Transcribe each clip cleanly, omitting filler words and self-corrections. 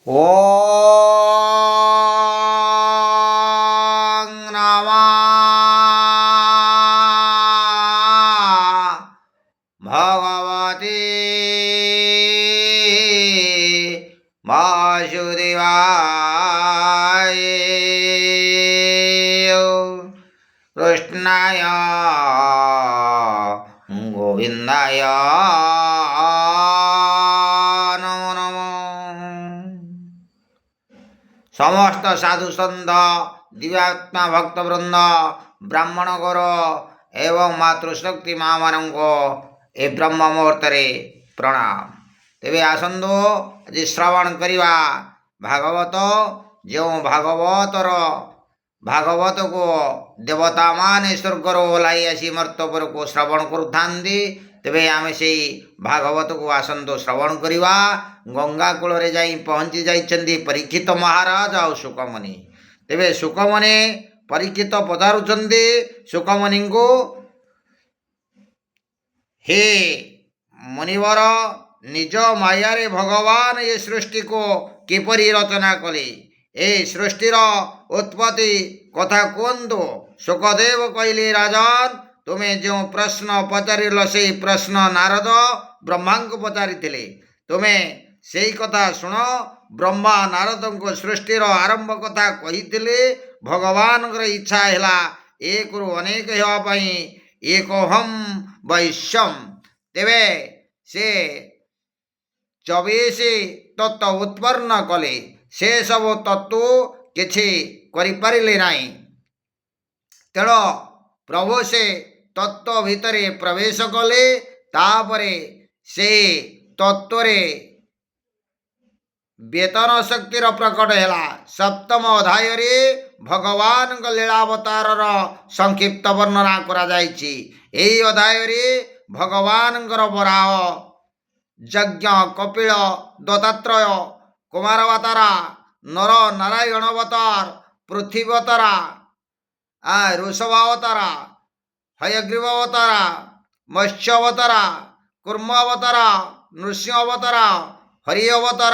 ॐ नमः भगवते वासुदेवाय कृष्णाय गोविंदाय नमो नमः। समस्त साधु सन्त दिव्यात्मा भक्तवृंद ब्राह्मण गौर एवं मातृशक्ति माँ मान को ए ब्रह्म मुहूर्त प्रणाम। तेबे आसंदो आज श्रवण करिवा भागवत जो भागवत को देवता माने स्वर्गर ओह्लाई आसी मर्तपुर को श्रवण करुथांती। तेबे आमे से भागवत को आसंदो श्रवण करिवा। गंगा कूल रे जाई पहुंची जाइछन्ती परीक्षित महाराज आ सुकमणि। तेबे सुकमणि परीक्षित पचारुछन्ती सुकमणि को, हे मुनिवर निज मायारे भगवान ये सृष्टि को किपरि रचना कले, ए सृष्टिर उत्पत्ति कथा कहतु। सुखदेव कहले, राजन तुमे जो प्रश्न पचारिल से प्रश्न नारद ब्रह्मा को पचारि, तुमे से कथा शुण। ब्रह्मा नारद को सृष्टिर आरंभ कथा कही, भगवान इच्छा है एक रु अनेक होगापी एकोहम वैश्यम। तेबे से 24 तत्व उत्पन्न कले, से सब तत्व किछि करिपारिले नाही। तेणु प्रभु से तत्व भितरे प्रवेश कले, तापरे से तत्वरे वेतन शक्तिर प्रकट है। सप्तम अध्याय रे भगवान लीलावतार संक्षिप्त वर्णना करा जायछि। एही अध्याय रे भगवान बराह यज्ञ कपिल दत्तात्रेय कुमारवतारा नर नारायण अवतार पृथ्वीवतारा ऋषभावतारा हयग्रीव अवतारा मत्स्य अवतारा कूर्म अवतारा नृसिंह अवतारा हरि अवतार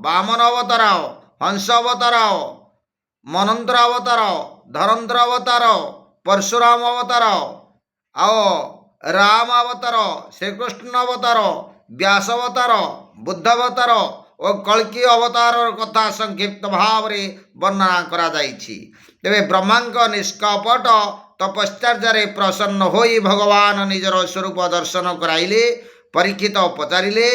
वामन अवतार हंस अवतार मनंत्र अवतार धरंत्र अवतार परशुराम अवतार आओ राम अवतार श्रीकृष्ण अवतार व्यास अवतार बुद्ध अवतार और कल्कि अवतार कथा संक्षिप्त भाव रे वर्णना करा जायछि। तेबे ब्रह्मांक निष्कपट तपश्चर्य प्रसन्न होई भगवान निजर स्वरूप दर्शन कराइले। परीक्षित पचारिले,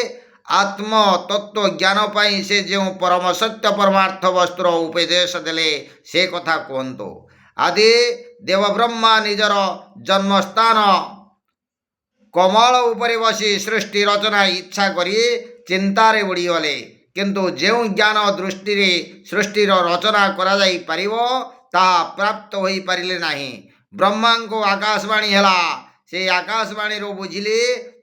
आत्म तत्व ज्ञान पाई से जो परम सत्य परमार्थ वस्तुर उपदेश देले से कथा कहतु। आदि देव ब्रह्मा निजर जन्मस्थान कमल उपरे बसी सृष्टि रचना इच्छा करी चिंतारे बुड़ीगले, किंतु जो ज्ञान दृष्टि रे सृष्टिर रचना करा जाई परिवो ताहा प्राप्त होई परिले नाही। ब्रह्मा को आकाशवाणी हैला, से आकाशवाणी रो बुझिले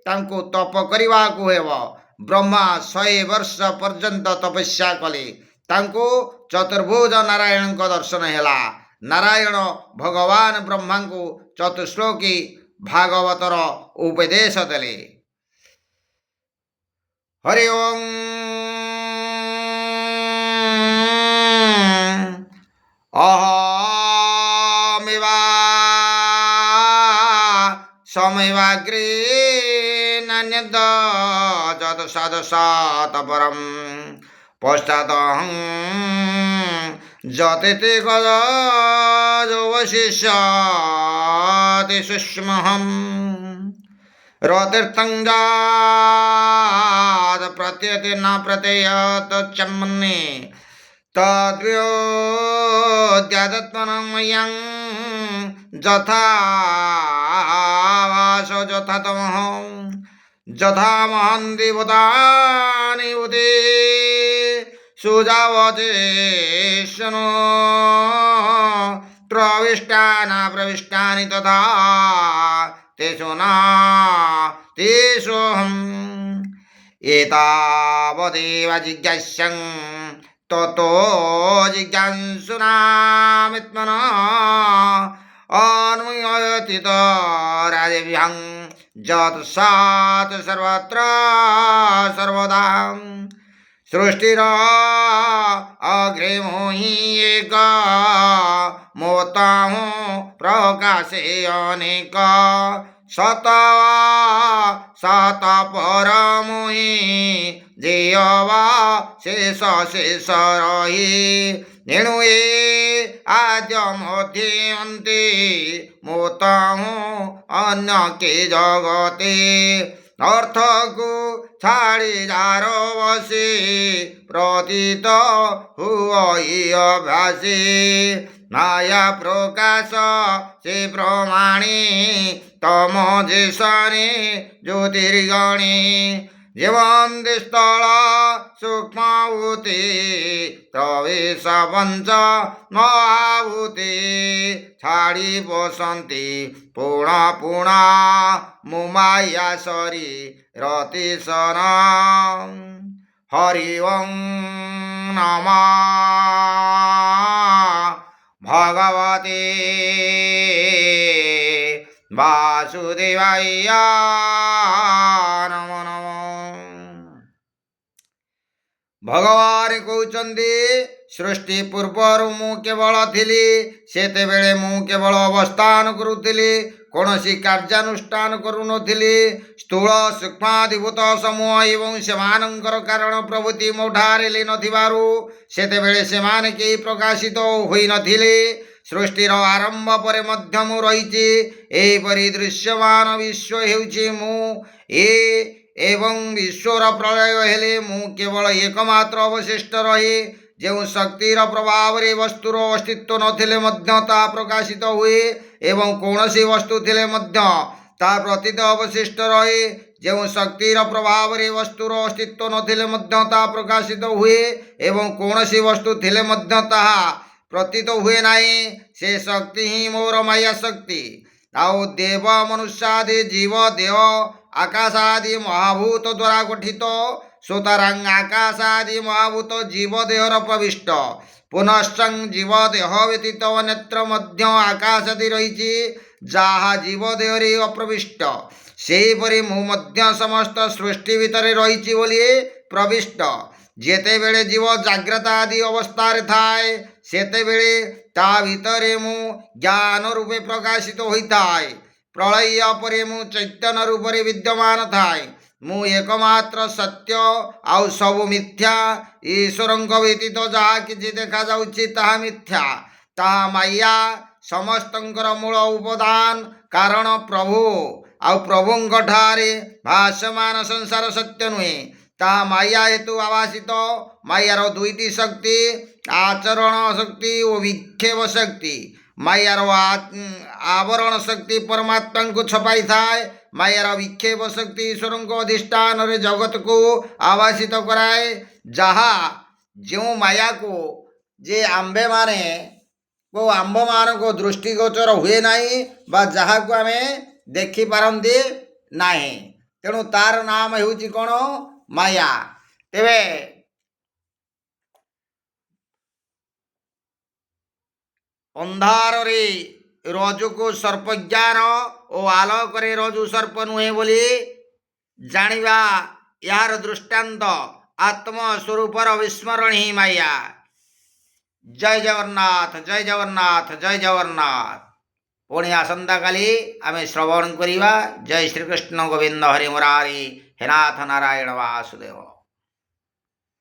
तांको तप करिवा को हेबो। ब्रह्मा 100 वर्ष पर्यंत तपस्या कले, तांको चतुर्भुज नारायण को दर्शन हैला। नारायण भगवान ब्रह्मा को चतुश्लोकी भागवतर उपदेश देले। हरि ओम अहमिवा समेवाग्रे नान्यद जत सदसात परम पश्चादहं जते गजवशिष्याति सूक्ष्महं रतिर्थं जात प्रत्ययते न प्रत्ययत चन्मन्ये तद्व्योद्यात्मनमयं यथा वासो यथा तमः यथा महन्ति भूतानि उदे सुजावचेशनो प्रविष्टानि प्रविष्टानि तथा तेषु न तेषोऽहम् एतावदेव जिज्ञास्यं ततो जिज्ञासुनामित्मनः अन्वयति राजेभ्यं यत् सत् सर्वत्र सर्वदा सृष्टिर अग्रे मुहि एक मोताहु प्रकाशे अनेक सत सत पर मुहि जेयवा शेष शेष रही नेणु ए आज मध्य अन्ते मोताहु अन्य के जगते अर्थ को छाड़ी जार बसे प्रतीत हुई अभ्यासे माया प्रकाश से प्रमाणे तम जेसने ज्योतिर्गणे जीवन स्थल सूक्ष्मभूते प्रवेश पंच महाभूते छाड़ी बसंती पुण पुण मुमाया सरी रतिशन हरि ओं नमः भगवते वासुदेवाय नमो नमः। भगवान कहउचंदी सृष्टि पूर्वरु मु केवल थिली सेतेबेले मु केवल अवस्थान करुथिली कौनसी कार्यानुष्ठान करू नथिली स्थूल सूक्ष्मादिभूत समूह एवं सेमानंकर कारण प्रभृति मोठारे ले नथिबारु सेतेबेले सेमाने केही प्रकाशित होई नथिले सृष्टिर आरंभ परे मध्य मु रहिछि एपरि दृश्यमान विश्व हेउछि मु एवं विश्वर प्रलय हेले मु केवल एकमात्र अवशिष्ट रहे जो शक्तिर प्रभाव रे वस्तुर अस्तित्व नथिले मध्य ता प्रकाशित हुए एवं कौनसी वस्तु थिले मध्य ता प्रतीत अवशिष्ट रहे जो शक्तिर प्रभाव रे वस्तुर अस्तित्व नथिले मध्य ता प्रकाशित हुए एवं कौनसी वस्तु थिले मध्य ताहा प्रतीत हुए नाही से शक्ति ही मोर माया शक्ति आउ देव मनुष्यादि जीव देह आकाशादि महाभूत द्वारा गठित सुतरांग आकाशादि महाभूत जीव देहर प्रविष्ट पुनश्च जीव देह व्यतीत नेत्र मध्य आकाशादि रही जहा जीव देहरे अप्रविष्ट सेहीपरि मु मध्य समस्त सृष्टि भितर रही बोली प्रविष्ट जेते बेले जीव जाग्रत आदि अवस्था थाए सेते बेले ता भितरे मु ज्ञान रूपे प्रकाशित होइताए प्रलय परे मु चैतन्य रूपे विद्यमान थाए मु एकमात्र सत्य आउ सबु मिथ्या ईश्वरंक व्यतीत जहा किछि देखा जाउछि ताहा मिथ्या ताहा माया समस्तंकर मूल उपदान कारण प्रभु आउ प्रभुंक ठारे भासमान संसार सत्य नुहे ता माया हेतु आवासित मायार दुईटी शक्ति आचरण शक्ति और विक्षेप शक्ति मायार आवरण शक्ति परमात्मा को छपाई थाए मायार विक्षेप शक्ति ईश्वर को अधिष्ठान रे जगत को आवासित कराए जहा जो माया को जे आंबे माने को आंब मान को दृष्टिगोचर हुए नहीं बा जहा को आमे देखि पारंती नाही तेणु तार नाम हेउची कोन माया तेबे अंधार रे रजु को सर्प ज्ञान और आलोक रे रजु सर्प नुहे बोली जानिबा यार दृष्टांत आत्मस्वरूपर विस्मरण ही माया। जय जगन्नाथ जय जगन्नाथ जय जगन्नाथ। पुणी आसंता काली आमे श्रवण करिबा। जय श्री कृष्ण गोविंद हरि मुरारी हे नाथ नारायण वासुदेव।